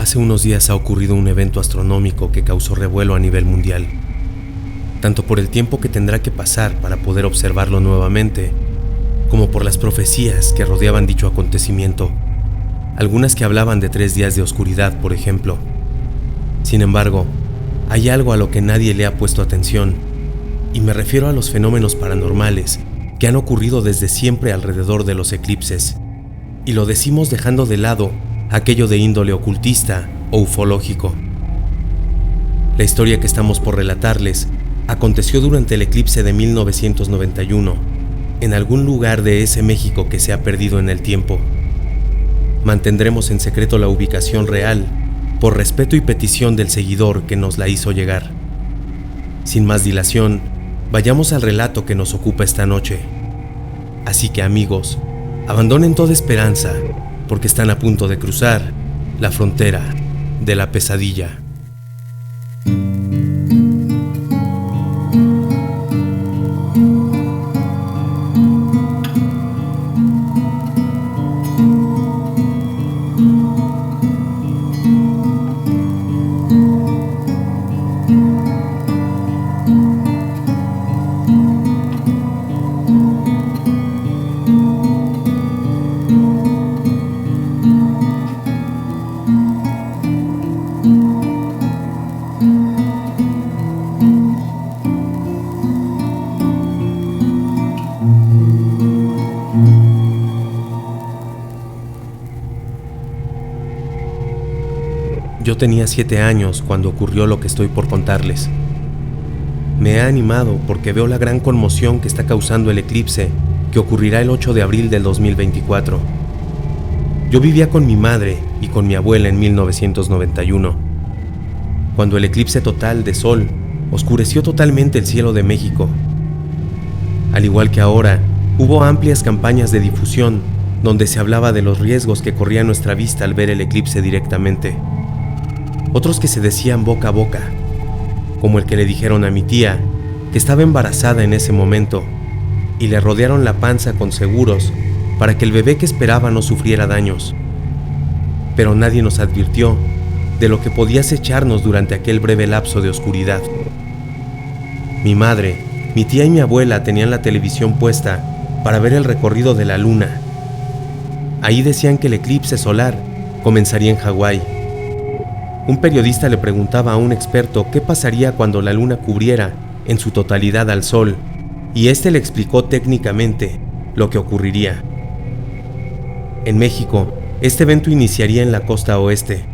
Hace unos días ha ocurrido un evento astronómico que causó revuelo a nivel mundial, tanto por el tiempo que tendrá que pasar para poder observarlo nuevamente, como por las profecías que rodeaban dicho acontecimiento, algunas que hablaban de 3 días de oscuridad, por ejemplo. Sin embargo, hay algo a lo que nadie le ha puesto atención, y me refiero a los fenómenos paranormales que han ocurrido desde siempre alrededor de los eclipses, y lo decimos dejando de lado aquello de índole ocultista o ufológico. La historia que estamos por relatarles aconteció durante el eclipse de 1991, en algún lugar de ese México que se ha perdido en el tiempo. Mantendremos en secreto la ubicación real, por respeto y petición del seguidor que nos la hizo llegar. Sin más dilación, vayamos al relato que nos ocupa esta noche. Así que, amigos, abandonen toda esperanza, porque están a punto de cruzar la frontera de la pesadilla. Yo tenía 7 años cuando ocurrió lo que estoy por contarles. Me he animado porque veo la gran conmoción que está causando el eclipse que ocurrirá el 8 de abril del 2024. Yo vivía con mi madre y con mi abuela en 1991, cuando el eclipse total de sol oscureció totalmente el cielo de México. Al igual que ahora, hubo amplias campañas de difusión donde se hablaba de los riesgos que corría nuestra vista al ver el eclipse directamente. Otros que se decían boca a boca, como el que le dijeron a mi tía, que estaba embarazada en ese momento, y le rodearon la panza con seguros para que el bebé que esperaba no sufriera daños. Pero nadie nos advirtió de lo que podía acecharnos durante aquel breve lapso de oscuridad. Mi madre, mi tía y mi abuela tenían la televisión puesta para ver el recorrido de la luna. Ahí decían que el eclipse solar comenzaría en Hawái. Un periodista le preguntaba a un experto qué pasaría cuando la luna cubriera en su totalidad al sol, y este le explicó técnicamente lo que ocurriría. En México, este evento iniciaría en la costa oeste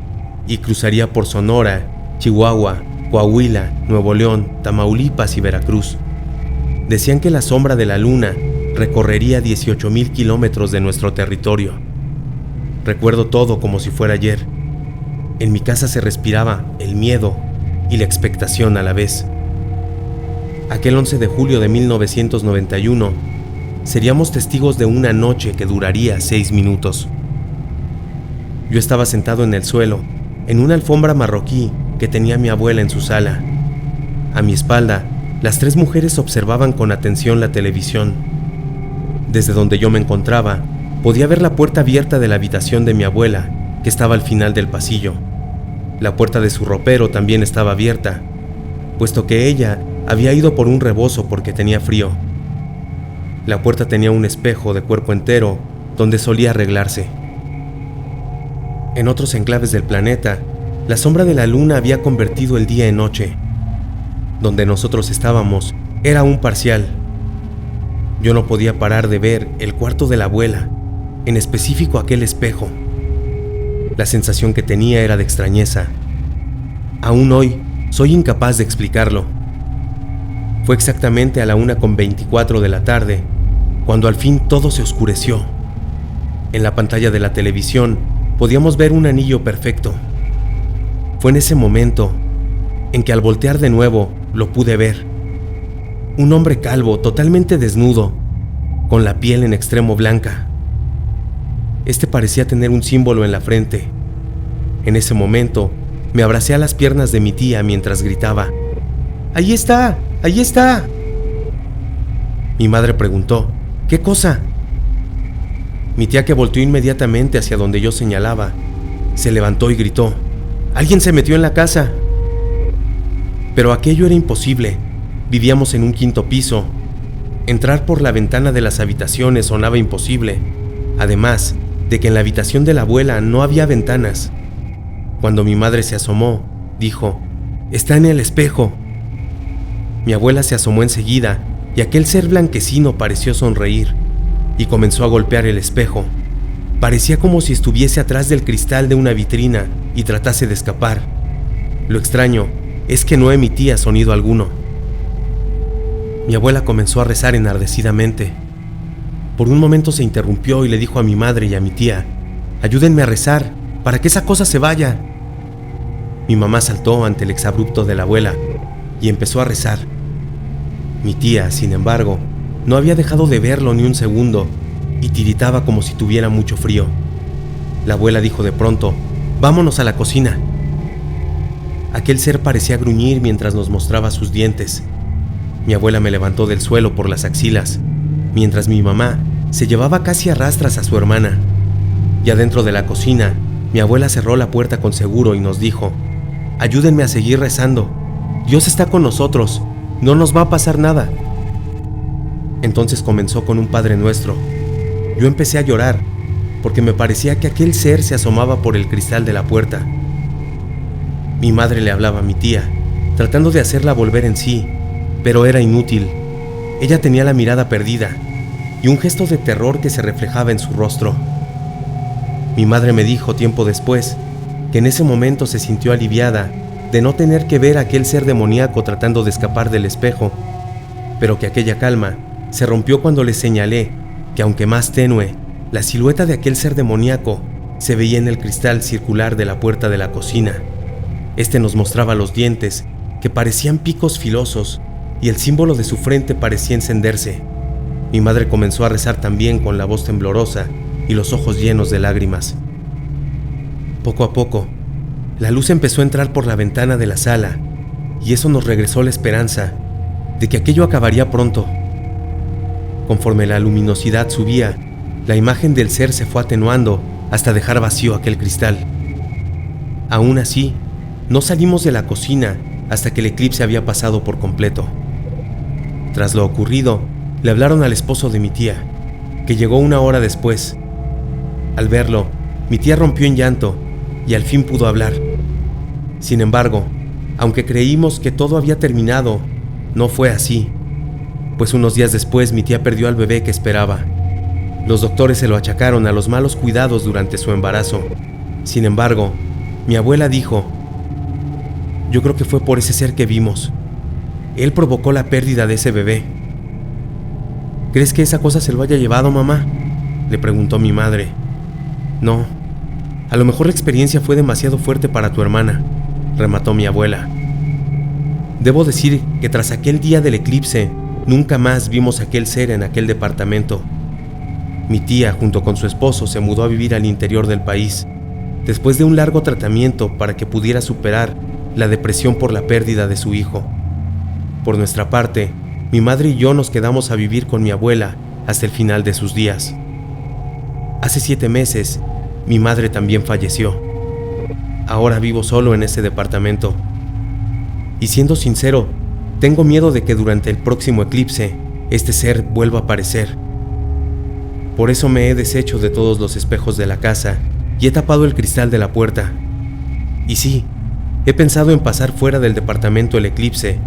y cruzaría por Sonora, Chihuahua, Coahuila, Nuevo León, Tamaulipas y Veracruz. Decían que la sombra de la luna recorrería 18,000 kilómetros de nuestro territorio. Recuerdo todo como si fuera ayer. En mi casa se respiraba el miedo y la expectación a la vez. Aquel 11 de julio de 1991, seríamos testigos de una noche que duraría 6 minutos. Yo estaba sentado en el suelo, en una alfombra marroquí que tenía mi abuela en su sala. A mi espalda, las 3 mujeres observaban con atención la televisión. Desde donde yo me encontraba, podía ver la puerta abierta de la habitación de mi abuela, que estaba al final del pasillo. La puerta de su ropero también estaba abierta, puesto que ella había ido por un rebozo porque tenía frío. La puerta tenía un espejo de cuerpo entero donde solía arreglarse. En otros enclaves del planeta, la sombra de la luna había convertido el día en noche. Donde nosotros estábamos era un parcial. Yo no podía parar de ver el cuarto de la abuela, en específico aquel espejo. La sensación que tenía era de extrañeza. Aún hoy soy incapaz de explicarlo. Fue exactamente a la 1:24 de la tarde, cuando al fin todo se oscureció. En la pantalla de la televisión podíamos ver un anillo perfecto. Fue en ese momento en que al voltear de nuevo lo pude ver. Un hombre calvo, totalmente desnudo, con la piel en extremo blanca. Este parecía tener un símbolo en la frente. En ese momento, me abracé a las piernas de mi tía mientras gritaba: ¡Ahí está! ¡Ahí está! Mi madre preguntó: ¿qué cosa? Mi tía, que volteó inmediatamente hacia donde yo señalaba, se levantó y gritó: ¡Alguien se metió en la casa! Pero aquello era imposible. Vivíamos en un 5º piso. Entrar por la ventana de las habitaciones sonaba imposible, además de que en la habitación de la abuela no había ventanas. Cuando mi madre se asomó, dijo: «Está en el espejo». Mi abuela se asomó enseguida y aquel ser blanquecino pareció sonreír y comenzó a golpear el espejo. Parecía como si estuviese atrás del cristal de una vitrina y tratase de escapar. Lo extraño es que no emitía sonido alguno. Mi abuela comenzó a rezar enardecidamente. Por un momento se interrumpió y le dijo a mi madre y a mi tía: «Ayúdenme a rezar para que esa cosa se vaya». Mi mamá saltó ante el exabrupto de la abuela y empezó a rezar. Mi tía, sin embargo, no había dejado de verlo ni un segundo y tiritaba como si tuviera mucho frío. La abuela dijo de pronto: «Vámonos a la cocina». Aquel ser parecía gruñir mientras nos mostraba sus dientes. Mi abuela me levantó del suelo por las axilas, mientras mi mamá se llevaba casi a rastras a su hermana. Y adentro de la cocina, mi abuela cerró la puerta con seguro y nos dijo: «Ayúdenme a seguir rezando. Dios está con nosotros. No nos va a pasar nada». Entonces comenzó con un Padre Nuestro. Yo empecé a llorar, porque me parecía que aquel ser se asomaba por el cristal de la puerta. Mi madre le hablaba a mi tía, tratando de hacerla volver en sí, pero era inútil. Ella tenía la mirada perdida y un gesto de terror que se reflejaba en su rostro. Mi madre me dijo tiempo después que en ese momento se sintió aliviada de no tener que ver a aquel ser demoníaco tratando de escapar del espejo, pero que aquella calma se rompió cuando le señalé que, aunque más tenue, la silueta de aquel ser demoníaco se veía en el cristal circular de la puerta de la cocina. Este nos mostraba los dientes, que parecían picos filosos, y el símbolo de su frente parecía encenderse. Mi madre comenzó a rezar también con la voz temblorosa y los ojos llenos de lágrimas. Poco a poco, la luz empezó a entrar por la ventana de la sala, y eso nos regresó la esperanza de que aquello acabaría pronto. Conforme la luminosidad subía, la imagen del ser se fue atenuando hasta dejar vacío aquel cristal. Aún así, no salimos de la cocina hasta que el eclipse había pasado por completo. Tras lo ocurrido, le hablaron al esposo de mi tía, que llegó 1 hora después. Al verlo, mi tía rompió en llanto y al fin pudo hablar. Sin embargo, aunque creímos que todo había terminado, no fue así, pues unos días después mi tía perdió al bebé que esperaba. Los doctores se lo achacaron a los malos cuidados durante su embarazo. Sin embargo, mi abuela dijo: «Yo creo que fue por ese ser que vimos. Él provocó la pérdida de ese bebé». «¿Crees que esa cosa se lo haya llevado, mamá?», le preguntó mi madre. «No, a lo mejor la experiencia fue demasiado fuerte para tu hermana», remató mi abuela. Debo decir que tras aquel día del eclipse, nunca más vimos aquel ser en aquel departamento. Mi tía, junto con su esposo, se mudó a vivir al interior del país, después de un largo tratamiento para que pudiera superar la depresión por la pérdida de su hijo. Por nuestra parte, mi madre y yo nos quedamos a vivir con mi abuela hasta el final de sus días. Hace 7 meses, mi madre también falleció. Ahora vivo solo en ese departamento. Y siendo sincero, tengo miedo de que durante el próximo eclipse, este ser vuelva a aparecer. Por eso me he deshecho de todos los espejos de la casa y he tapado el cristal de la puerta. Y sí, he pensado en pasar fuera del departamento el eclipse,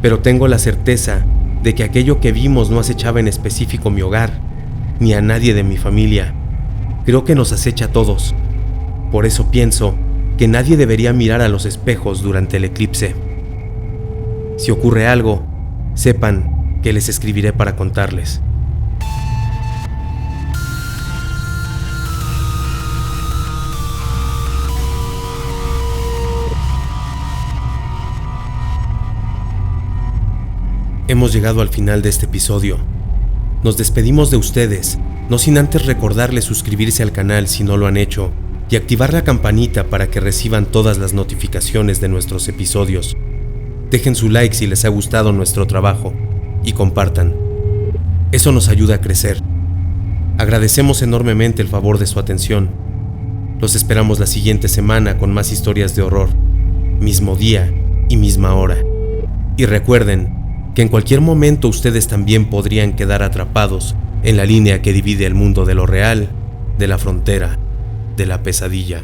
pero tengo la certeza de que aquello que vimos no acechaba en específico mi hogar, ni a nadie de mi familia. Creo que nos acecha a todos. Por eso pienso que nadie debería mirar a los espejos durante el eclipse. Si ocurre algo, sepan que les escribiré para contarles. Hemos llegado al final de este episodio. Nos despedimos de ustedes, no sin antes recordarles suscribirse al canal si no lo han hecho y activar la campanita para que reciban todas las notificaciones de nuestros episodios. Dejen su like si les ha gustado nuestro trabajo y compartan. Eso nos ayuda a crecer. Agradecemos enormemente el favor de su atención. Los esperamos la siguiente semana con más historias de horror, mismo día y misma hora. Y recuerden que en cualquier momento ustedes también podrían quedar atrapados en la línea que divide el mundo de lo real de la frontera de la pesadilla.